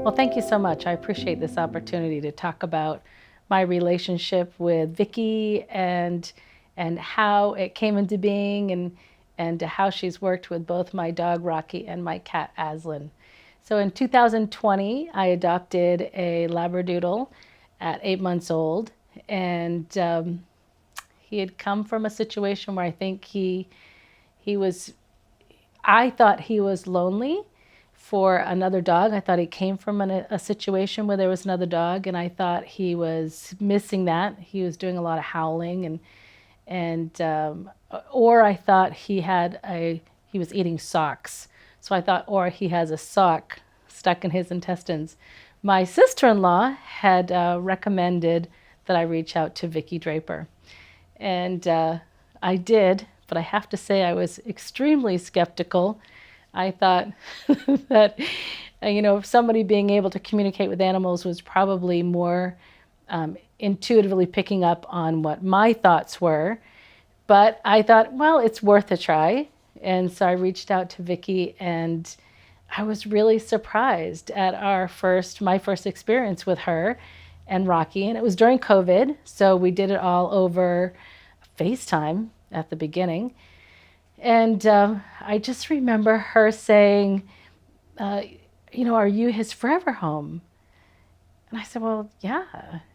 Well, thank you so much. I appreciate this opportunity to talk about my relationship with Vicki and how it came into being and how she's worked with both my dog Rocky and my cat Aslan. So in 2020, I adopted a Labradoodle at 8 months old, and he had come from a situation where I think he was. I thought he was lonely for another dog. I thought he came from a situation where there was another dog, and I thought he was missing that. He was doing a lot of howling, and or I thought he was eating socks. So I thought, or he has a sock stuck in his intestines. My sister-in-law had recommended that I reach out to Vicki Draper, and I did. But I have to say, I was extremely skeptical. I thought that, somebody being able to communicate with animals was probably more intuitively picking up on what my thoughts were. But I thought, well, it's worth a try. And so I reached out to Vicki, and I was really surprised at my first experience with her and Rocky. And it was during COVID, so we did it all over FaceTime at the beginning. And I just remember her saying, are you his forever home? And I said, well, yeah.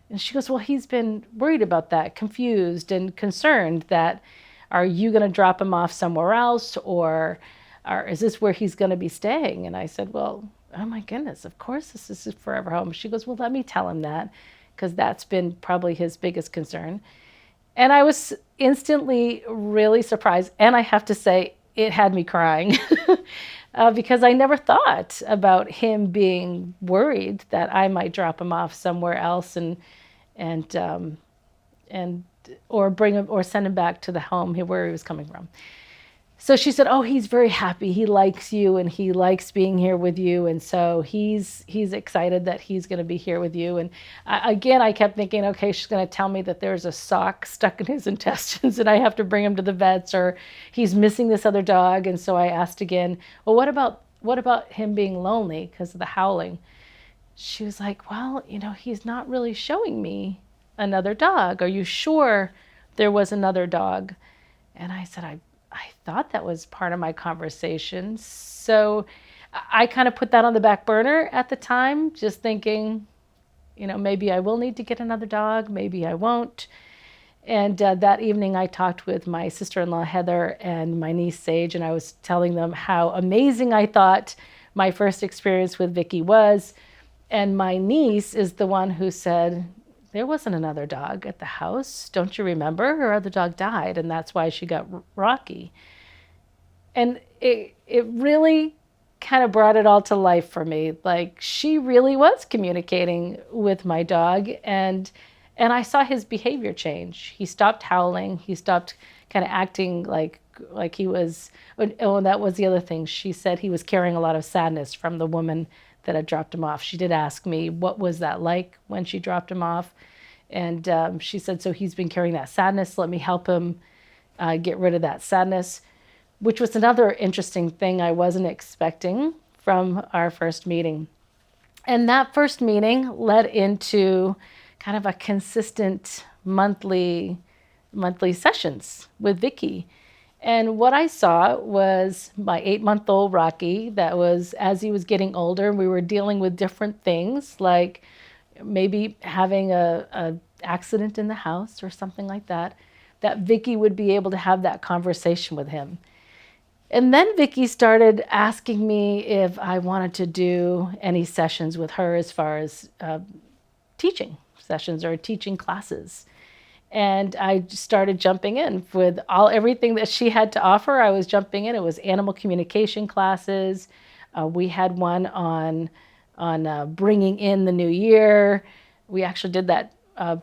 And she goes, well, he's been worried about that, confused and concerned that, are you going to drop him off somewhere else, or is this where he's going to be staying? And I said, well, oh my goodness, of course this is his forever home. She goes, well, let me tell him that, because that's been probably his biggest concern. And I was instantly really surprised. And I have to say, it had me crying because I never thought about him being worried that I might drop him off somewhere else and or bring him or send him back to the home where he was coming from. So she said, oh, he's very happy. He likes you and he likes being here with you. And so he's excited that he's going to be here with you. And I kept thinking, okay, she's going to tell me that there's a sock stuck in his intestines and I have to bring him to the vets, or he's missing this other dog. And so I asked again, well, what about him being lonely because of the howling? She was like, well, he's not really showing me another dog. Are you sure there was another dog? And I said, I thought that was part of my conversation. So I kind of put that on the back burner at the time, just thinking, maybe I will need to get another dog, maybe I won't. And that evening I talked with my sister-in-law, Heather, and my niece, Sage, and I was telling them how amazing I thought my first experience with Vicki was. And my niece is the one who said, there wasn't another dog at the house. Don't you remember? Her other dog died, and that's why she got Rocky. And it really kind of brought it all to life for me. Like, she really was communicating with my dog, and I saw his behavior change. He stopped howling. He stopped kind of acting like he was. Oh, and that was the other thing. She said he was carrying a lot of sadness from the woman that had dropped him off. She did ask me, what was that like when she dropped him off? And she said, so he's been carrying that sadness. Let me help him get rid of that sadness, which was another interesting thing I wasn't expecting from our first meeting. And that first meeting led into kind of a consistent monthly sessions with Vicki. And what I saw was my 8-month-old Rocky that was, as he was getting older, we were dealing with different things, like maybe having a accident in the house or something like that Vicki would be able to have that conversation with him. And then Vicki started asking me if I wanted to do any sessions with her as far as teaching sessions or teaching classes. And I started jumping in with everything that she had to offer. I was jumping in. It was animal communication classes. We had one on bringing in the new year. We actually did that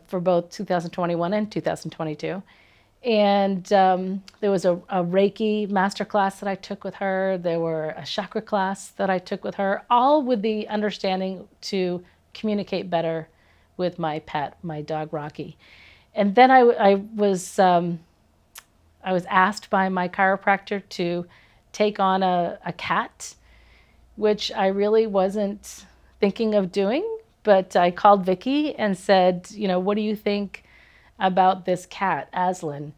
for both 2021 and 2022. And there was a Reiki masterclass that I took with her. There were a chakra class that I took with her, all with the understanding to communicate better with my pet, my dog Rocky. And then I was asked by my chiropractor to take on a cat, which I really wasn't thinking of doing, but I called Vicki and said, what do you think about this cat, Aslan?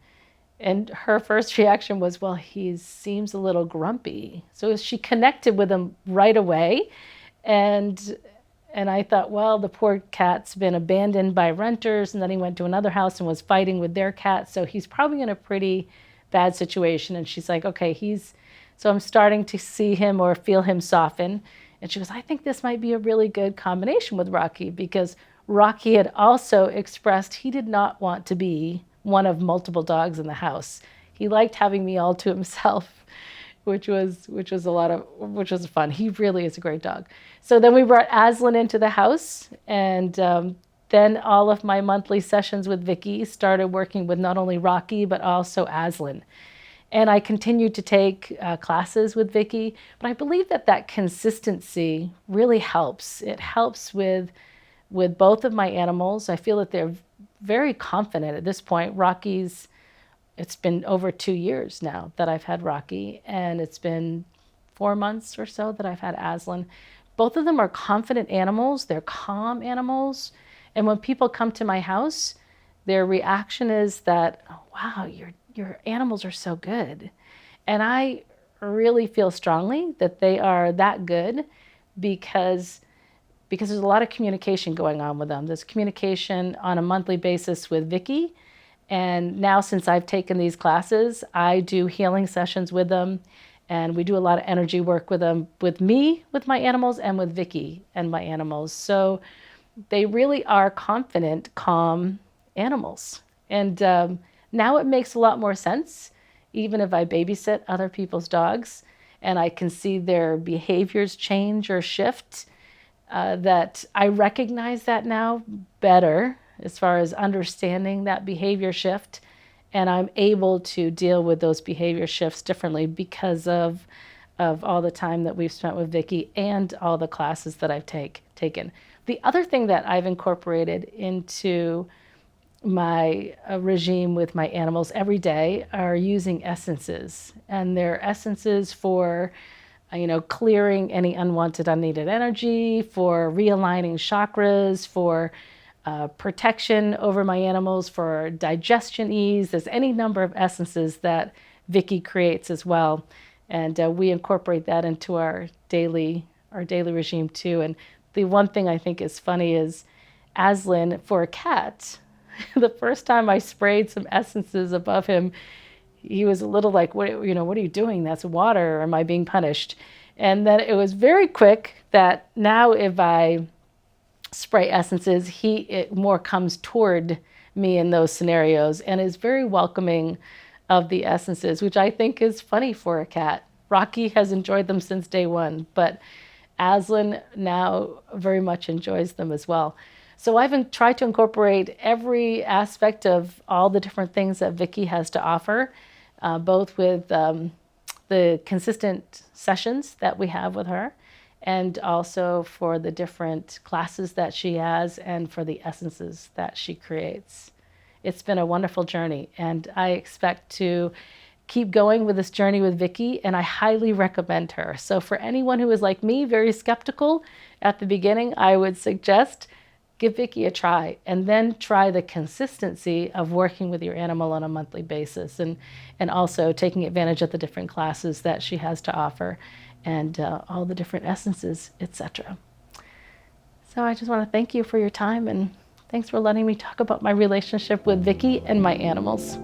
And her first reaction was, well, he seems a little grumpy. So she connected with him right away. And I thought, well, the poor cat's been abandoned by renters, and then he went to another house and was fighting with their cat. So he's probably in a pretty bad situation. And she's like, okay, so I'm starting to see him or feel him soften. And she goes, I think this might be a really good combination with Rocky, because Rocky had also expressed he did not want to be one of multiple dogs in the house. He liked having me all to himself, which was fun. He really is a great dog. So then we brought Aslan into the house, and then all of my monthly sessions with Vicki started working with not only Rocky but also Aslan. And I continued to take classes with Vicki, but I believe that consistency really helps. It helps with both of my animals. I feel that they're very confident at this point. It's been over 2 years now that I've had Rocky, and it's been 4 months or so that I've had Aslan. Both of them are confident animals. They're calm animals. And when people come to my house, their reaction is that, oh, wow, your animals are so good. And I really feel strongly that they are that good because there's a lot of communication going on with them. There's communication on a monthly basis with Vicki. And now, since I've taken these classes, I do healing sessions with them. And we do a lot of energy work with them, with me, with my animals, and with Vicki and my animals. So they really are confident, calm animals. And now it makes a lot more sense, even if I babysit other people's dogs and I can see their behaviors change or shift, that I recognize that now better as far as understanding that behavior shift. And I'm able to deal with those behavior shifts differently because of all the time that we've spent with Vicki and all the classes that I've taken. The other thing that I've incorporated into my regime with my animals every day are using essences. And they're essences for clearing any unwanted, unneeded energy, for realigning chakras, for protection over my animals, for digestion ease. There's any number of essences that Vicki creates as well. And we incorporate that into our daily regime too. And the one thing I think is funny is Aslan, for a cat, the first time I sprayed some essences above him, he was a little like, what are you doing? That's water. Or am I being punished? And then it was very quick that now if I spray essences, it more comes toward me in those scenarios and is very welcoming of the essences, which I think is funny for a cat. Rocky has enjoyed them since day one, but Aslan now very much enjoys them as well. So I've tried to incorporate every aspect of all the different things that Vicki has to offer, both with the consistent sessions that we have with her, and also for the different classes that she has and for the essences that she creates. It's been a wonderful journey, and I expect to keep going with this journey with Vicki, and I highly recommend her. So for anyone who is like me, very skeptical at the beginning, I would suggest give Vicki a try, and then try the consistency of working with your animal on a monthly basis, and also taking advantage of the different classes that she has to offer, and all the different essences, etc. So I just want to thank you for your time, and thanks for letting me talk about my relationship with Vicki and my animals.